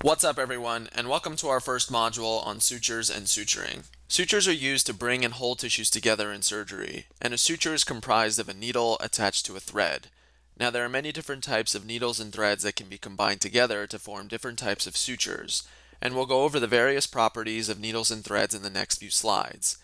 What's up everyone, and welcome to our first module on sutures and suturing. Sutures are used to bring and hold tissues together in surgery, and a suture is comprised of a needle attached to a thread. Now there are many different types of needles and threads that can be combined together to form different types of sutures, and we'll go over the various properties of needles and threads in the next few slides.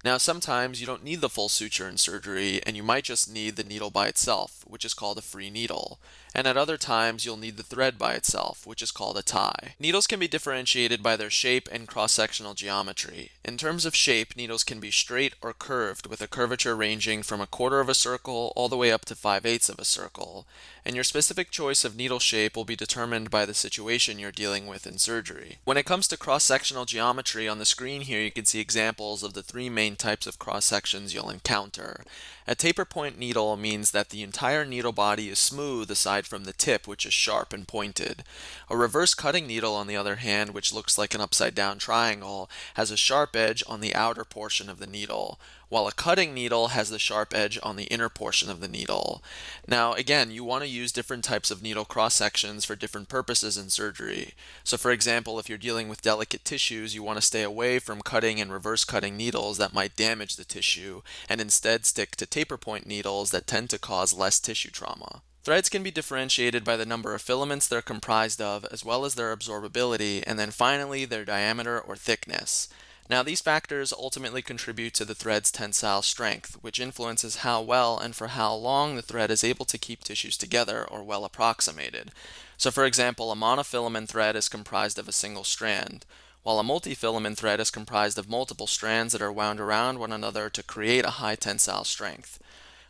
Now sometimes you don't need the full suture in surgery, and you might just need the needle by itself, which is called a free needle. And at other times you'll need the thread by itself, which is called a tie. Needles can be differentiated by their shape and cross-sectional geometry. In terms of shape, needles can be straight or curved, with a curvature ranging from a quarter of a circle all the way up to 5/8 of a circle. And your specific choice of needle shape will be determined by the situation you're dealing with in surgery. When it comes to cross-sectional geometry, on the screen here you can see examples of the three main types of cross-sections you'll encounter. A taper point needle means that the entire needle body is smooth aside from the tip, which is sharp and pointed. A reverse cutting needle, on the other hand, which looks like an upside down triangle, has a sharp edge on the outer portion of the needle, while a cutting needle has the sharp edge on the inner portion of the needle. Now again, you want to use different types of needle cross sections for different purposes in surgery. So for example, if you're dealing with delicate tissues, you want to stay away from cutting and reverse cutting needles that might damage the tissue, and instead stick to taper point needles that tend to cause less tissue trauma. Threads can be differentiated by the number of filaments they're comprised of, as well as their absorbability, and then finally their diameter or thickness. Now these factors ultimately contribute to the thread's tensile strength, which influences how well and for how long the thread is able to keep tissues together or well approximated. So for example, a monofilament thread is comprised of a single strand, while a multifilament thread is comprised of multiple strands that are wound around one another to create a high tensile strength.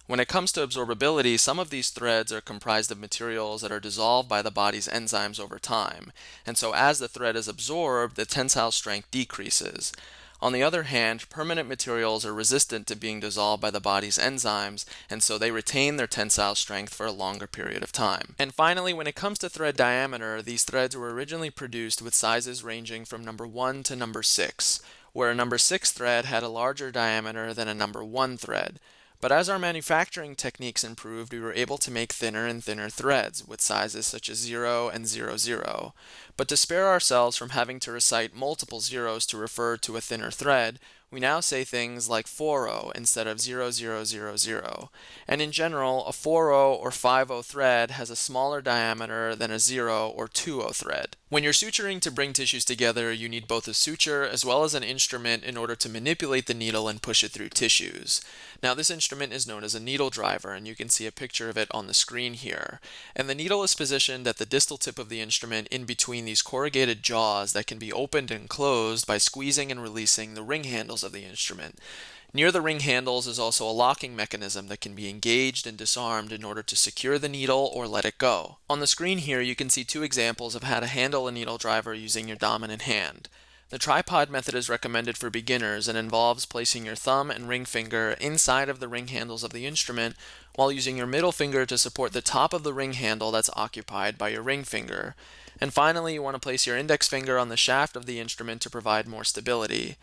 When it comes to absorbability, some of these threads are comprised of materials that are dissolved by the body's enzymes over time, and so as the thread is absorbed, the tensile strength decreases. On the other hand, permanent materials are resistant to being dissolved by the body's enzymes, and so they retain their tensile strength for a longer period of time. And finally, when it comes to thread diameter, these threads were originally produced with sizes ranging from number 1 to number 6, where a number 6 thread had a larger diameter than a number 1 thread. But as our manufacturing techniques improved, we were able to make thinner and thinner threads with sizes such as 0 and 00. But to spare ourselves from having to recite multiple zeros to refer to a thinner thread, we now say things like 40 instead of 0000. And in general, a 40 or 50 thread has a smaller diameter than a 0 or 20 thread. When you're suturing to bring tissues together, you need both a suture as well as an instrument in order to manipulate the needle and push it through tissues. Now this instrument is known as a needle driver, and you can see a picture of it on the screen here. And the needle is positioned at the distal tip of the instrument in between these corrugated jaws that can be opened and closed by squeezing and releasing the ring handles of the instrument. Near the ring handles is also a locking mechanism that can be engaged and disarmed in order to secure the needle or let it go. On the screen here you can see two examples of how to handle a needle driver using your dominant hand. The tripod method is recommended for beginners and involves placing your thumb and ring finger inside of the ring handles of the instrument while using your middle finger to support the top of the ring handle that's occupied by your ring finger. And finally, you want to place your index finger on the shaft of the instrument to provide more stability.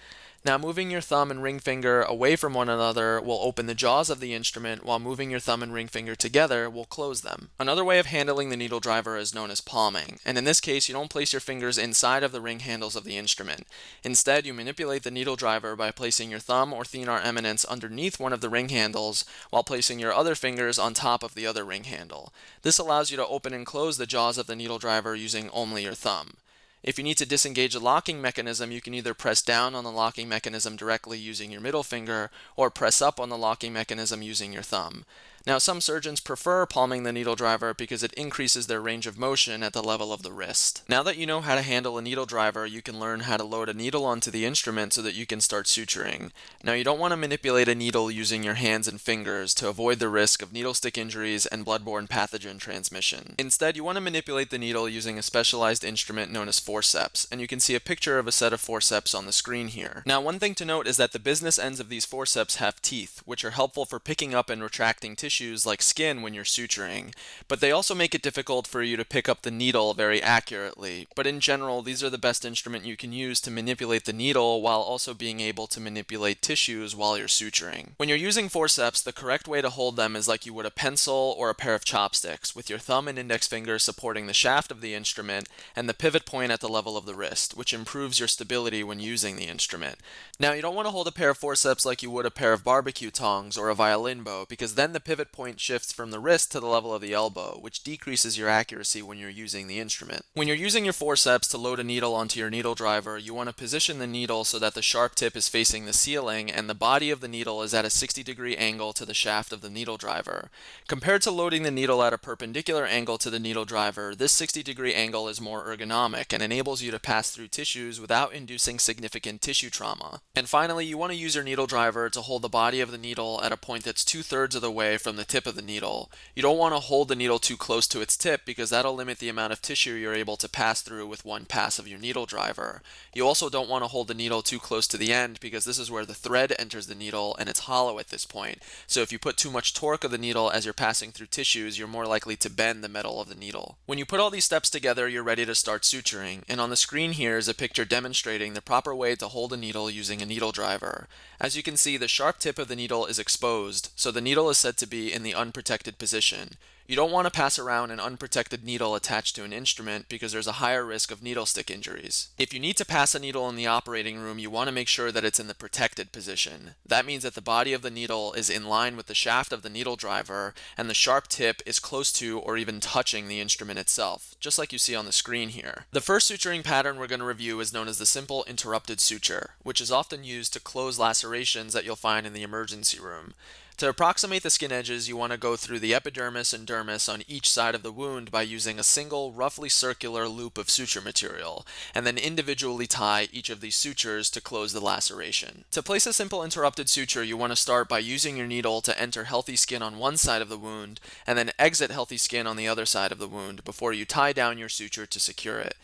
Now moving your thumb and ring finger away from one another will open the jaws of the instrument, while moving your thumb and ring finger together will close them. Another way of handling the needle driver is known as palming, and in this case you don't place your fingers inside of the ring handles of the instrument. Instead, you manipulate the needle driver by placing your thumb or thenar eminence underneath one of the ring handles while placing your other fingers on top of the other ring handle. This allows you to open and close the jaws of the needle driver using only your thumb. If you need to disengage the locking mechanism, you can either press down on the locking mechanism directly using your middle finger, or press up on the locking mechanism using your thumb. Now, some surgeons prefer palming the needle driver because it increases their range of motion at the level of the wrist. Now that you know how to handle a needle driver, you can learn how to load a needle onto the instrument so that you can start suturing. Now, you don't want to manipulate a needle using your hands and fingers to avoid the risk of needle stick injuries and bloodborne pathogen transmission. Instead, you want to manipulate the needle using a specialized instrument known as forceps, and you can see a picture of a set of forceps on the screen here. Now, one thing to note is that the business ends of these forceps have teeth, which are helpful for picking up and retracting tissue tissues like skin when you're suturing, but they also make it difficult for you to pick up the needle very accurately. But in general, these are the best instrument you can use to manipulate the needle while also being able to manipulate tissues while you're suturing. When you're using forceps, the correct way to hold them is like you would a pencil or a pair of chopsticks, with your thumb and index finger supporting the shaft of the instrument and the pivot point at the level of the wrist, which improves your stability when using the instrument. Now, you don't want to hold a pair of forceps like you would a pair of barbecue tongs or a violin bow, because then the pivot point shifts from the wrist to the level of the elbow, which decreases your accuracy when you're using the instrument. When you're using your forceps to load a needle onto your needle driver, you want to position the needle so that the sharp tip is facing the ceiling and the body of the needle is at a 60-degree angle to the shaft of the needle driver. Compared to loading the needle at a perpendicular angle to the needle driver, this 60-degree angle is more ergonomic and enables you to pass through tissues without inducing significant tissue trauma. And finally, you want to use your needle driver to hold the body of the needle at a point that's 2/3 of the way from the tip of the needle. You don't want to hold the needle too close to its tip because that'll limit the amount of tissue you're able to pass through with one pass of your needle driver. You also don't want to hold the needle too close to the end because this is where the thread enters the needle and it's hollow at this point. So if you put too much torque of the needle as you're passing through tissues, you're more likely to bend the metal of the needle. When you put all these steps together, you're ready to start suturing, and on the screen here is a picture demonstrating the proper way to hold a needle using a needle driver. As you can see, the sharp tip of the needle is exposed, so the needle is said to be in the unprotected position. You don't want to pass around an unprotected needle attached to an instrument because there's a higher risk of needle stick injuries. If you need to pass a needle in the operating room, you want to make sure that it's in the protected position. That means that the body of the needle is in line with the shaft of the needle driver and the sharp tip is close to or even touching the instrument itself, just like you see on the screen here. The first suturing pattern we're going to review is known as the simple interrupted suture, which is often used to close lacerations that you'll find in the emergency room. To approximate the skin edges, you want to go through the epidermis and dermis on each side of the wound by using a single, roughly circular loop of suture material, and then individually tie each of these sutures to close the laceration. To place a simple interrupted suture, you want to start by using your needle to enter healthy skin on one side of the wound, and then exit healthy skin on the other side of the wound before you tie down your suture to secure it.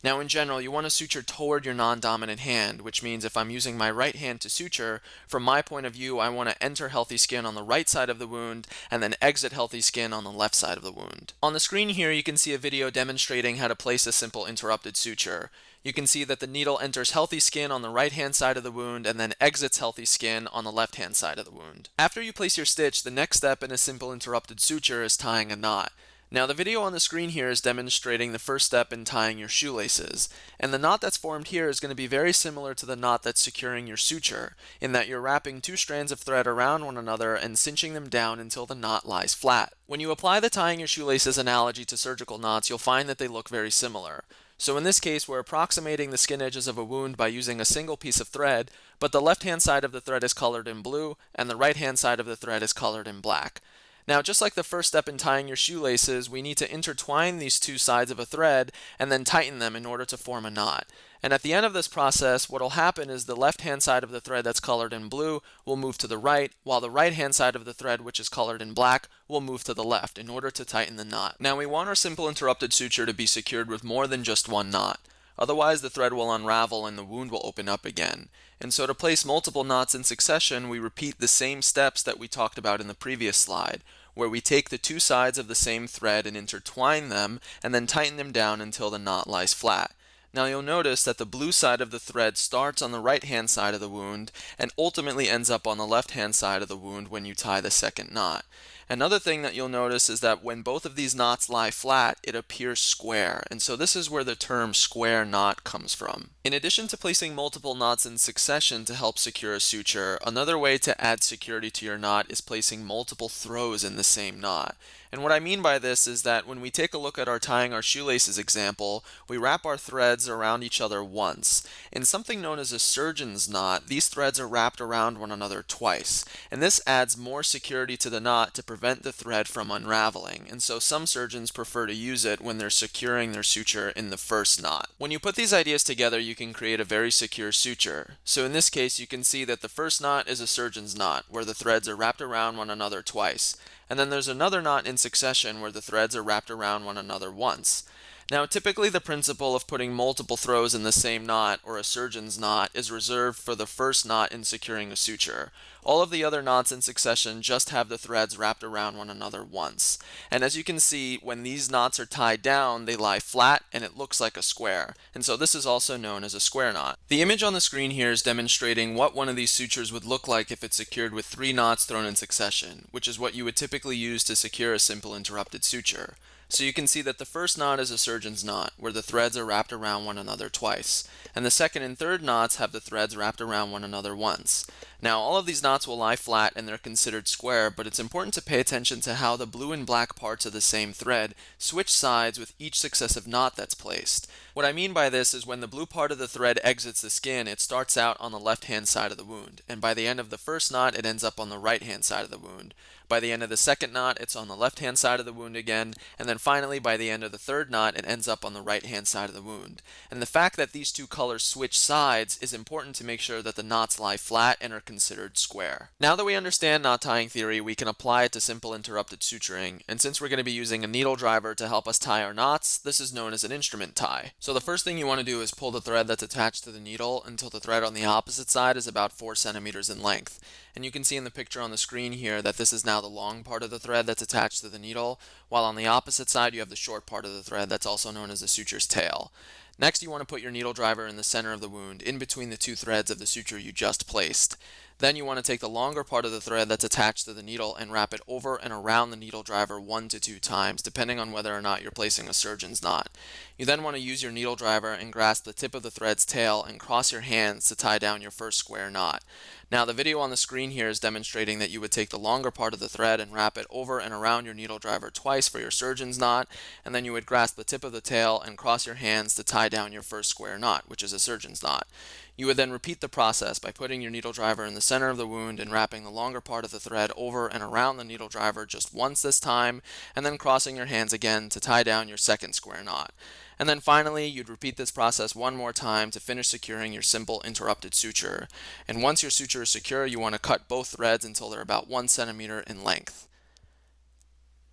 Now in general, you want to suture toward your non-dominant hand, which means if I'm using my right hand to suture, from my point of view, I want to enter healthy skin on the right side of the wound and then exit healthy skin on the left side of the wound. On the screen here, you can see a video demonstrating how to place a simple interrupted suture. You can see that the needle enters healthy skin on the right hand side of the wound and then exits healthy skin on the left hand side of the wound. After you place your stitch, the next step in a simple interrupted suture is tying a knot. Now the video on the screen here is demonstrating the first step in tying your shoelaces, and the knot that's formed here is going to be very similar to the knot that's securing your suture, in that you're wrapping two strands of thread around one another and cinching them down until the knot lies flat. When you apply the tying your shoelaces analogy to surgical knots, you'll find that they look very similar. So in this case, we're approximating the skin edges of a wound by using a single piece of thread, but the left-hand side of the thread is colored in blue, and the right-hand side of the thread is colored in black. Now, just like the first step in tying your shoelaces, we need to intertwine these two sides of a thread and then tighten them in order to form a knot. And at the end of this process, what will happen is the left-hand side of the thread that's colored in blue will move to the right, while the right-hand side of the thread, which is colored in black, will move to the left in order to tighten the knot. Now, we want our simple interrupted suture to be secured with more than just one knot. Otherwise, the thread will unravel and the wound will open up again. And so to place multiple knots in succession, we repeat the same steps that we talked about in the previous slide, where we take the two sides of the same thread and intertwine them and then tighten them down until the knot lies flat. Now you'll notice that the blue side of the thread starts on the right-hand side of the wound and ultimately ends up on the left-hand side of the wound when you tie the second knot. Another thing that you'll notice is that when both of these knots lie flat, it appears square, and so this is where the term square knot comes from. In addition to placing multiple knots in succession to help secure a suture, another way to add security to your knot is placing multiple throws in the same knot. And what I mean by this is that when we take a look at our tying our shoelaces example, we wrap our threads around each other once. In something known as a surgeon's knot, these threads are wrapped around one another twice, and this adds more security to the knot to prevent the thread from unraveling, and so some surgeons prefer to use it when they're securing their suture in the first knot. When you put these ideas together, you can create a very secure suture. So in this case, you can see that the first knot is a surgeon's knot, where the threads are wrapped around one another twice. And then there's another knot in succession where the threads are wrapped around one another once. Now, typically the principle of putting multiple throws in the same knot, or a surgeon's knot, is reserved for the first knot in securing a suture. All of the other knots in succession just have the threads wrapped around one another once. And as you can see, when these knots are tied down, they lie flat and it looks like a square. And so this is also known as a square knot. The image on the screen here is demonstrating what one of these sutures would look like if it's secured with 3 knots thrown in succession, which is what you would typically use to secure a simple interrupted suture. So you can see that the first knot is a surgeon's knot, where the threads are wrapped around one another twice, and the second and third knots have the threads wrapped around one another once. Now, all of these knots will lie flat and they're considered square, but it's important to pay attention to how the blue and black parts of the same thread switch sides with each successive knot that's placed. What I mean by this is when the blue part of the thread exits the skin, it starts out on the left-hand side of the wound, and by the end of the first knot, it ends up on the right-hand side of the wound. By the end of the second knot, it's on the left-hand side of the wound again, and then finally by the end of the third knot, it ends up on the right-hand side of the wound. And the fact that these two colors switch sides is important to make sure that the knots lie flat and are considered square. Now that we understand knot tying theory, we can apply it to simple interrupted suturing, and since we're going to be using a needle driver to help us tie our knots, this is known as an instrument tie. So the first thing you want to do is pull the thread that's attached to the needle until the thread on the opposite side is about 4 centimeters in length. And you can see in the picture on the screen here that this is now the long part of the thread that's attached to the needle, while on the opposite side you have the short part of the thread that's also known as the suture's tail. Next, you want to put your needle driver in the center of the wound, in between the two threads of the suture you just placed. Then you want to take the longer part of the thread that's attached to the needle and wrap it over and around the needle driver 1 to 2 times, depending on whether or not you're placing a surgeon's knot. You then want to use your needle driver and grasp the tip of the thread's tail and cross your hands to tie down your first square knot. Now, the video on the screen here is demonstrating that you would take the longer part of the thread and wrap it over and around your needle driver twice for your surgeon's knot, and then you would grasp the tip of the tail and cross your hands to tie down your first square knot, which is a surgeon's knot. You would then repeat the process by putting your needle driver in the center of the wound and wrapping the longer part of the thread over and around the needle driver just once this time, and then crossing your hands again to tie down your second square knot. And then finally, you'd repeat this process one more time to finish securing your simple interrupted suture. And once your suture is secure, you want to cut both threads until they're about 1 centimeter in length.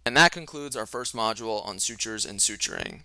And that concludes our first module on sutures and suturing.